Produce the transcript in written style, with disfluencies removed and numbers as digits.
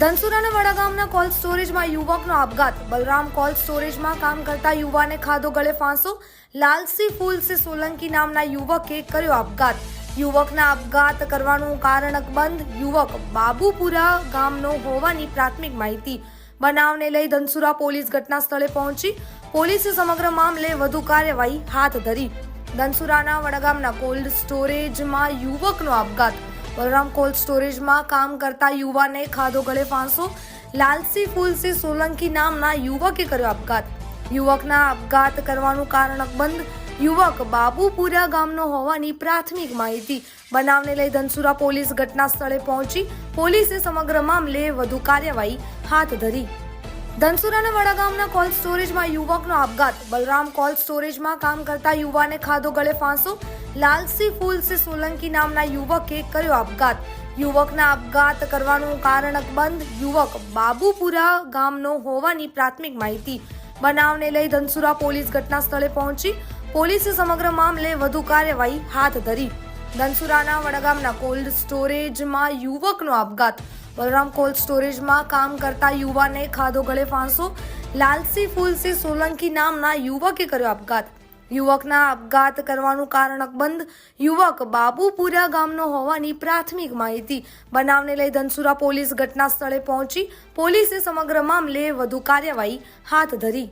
ધનસુરાના વડા ગામના કોલ્ડ સ્ટોરેજમાં યુવકનો આપઘાત. બલરામ કોલ્ડ સ્ટોરેજમાં કામ કરતા યુવાને ખાધો ગળે ફાંસો. લાલસિંહ ફૂલસિંહ સોલંકી નામના યુવકે કર્યો આપઘાત. યુવકના આપઘાત કરવાનું કારણ અકબંધ. યુવક બાબુપુરા ગામનો હોવાની પ્રાથમિક માહિતી. બનાવને લઈ ધનસુરા પોલીસ ઘટના સ્થળે પહોંચી. પોલીસે સમગ્ર મામલે વધુ કાર્યવાહી હાથ ધરી. ધનસુરાના વડાગામના કોલ્ડ સ્ટોરેજમાં યુવકનો આપઘાત. બલરામ કોલ્ડ સ્ટોરેજમાં કામ કરતા યુવાને ખાધો ગળે ફાંસો. લાલસિંહ ફૂલસિંહ સોલંકી નામના યુવકે કર્યો આપઘાત. યુવકના આપઘાત કરવાનું કારણ અકબંધ. યુવક બાબુપુરા ગામનો હોવાની પ્રાથમિક માહિતી. બનાવને લઈ ધનસુરા પોલીસ ઘટના સ્થળે પહોંચી. પોલીસે સમગ્ર મામલે વધુ કાર્યવાહી હાથ ધરી. ધનસુરાના વડા ગામના કોલ્ડ સ્ટોરેજમાં યુવકનો આપઘાત. બલરામ કોલ્ડ સ્ટોરેજમાં કામ કરતા યુવાને ખાધો ગળે ફાંસો. લાલસિંહ ફૂલસિંહ સોલંકી નામના યુવકે કર્યો આપઘાત. યુવકના આપઘાત કરવાનું કારણ અકબંધ. યુવક બાબુપુરા ગામનો હોવાની પ્રાથમિક માહિતી. બનાવને લઈ ધનસુરા પોલીસ ઘટના સ્થળે પહોંચી. પોલીસે સમગ્ર મામલે વધુ કાર્યવાહી હાથ ધરી. ધનસુરાના વડાગામના કોલ્ડ સ્ટોરેજમાં યુવકનો આપઘાત. બલરામ કોલ્ડ સ્ટોરેજમાં કામ કરતા યુવાને ખાધો ગળે ફાંસો. લાલસિંહ ફૂલસિંહ સોલંકી નામના યુવકે કર્યો આપઘાત. યુવકના આપઘાત કરવાનું કારણ અકબંધ. યુવક બાબુપુરા ગામનો હોવાની પ્રાથમિક માહિતી. બનાવને લઈ ધનસુરા પોલીસ ઘટના સ્થળે પહોંચી. પોલીસે સમગ્ર મામલે વધુ કાર્યવાહી હાથ ધરી.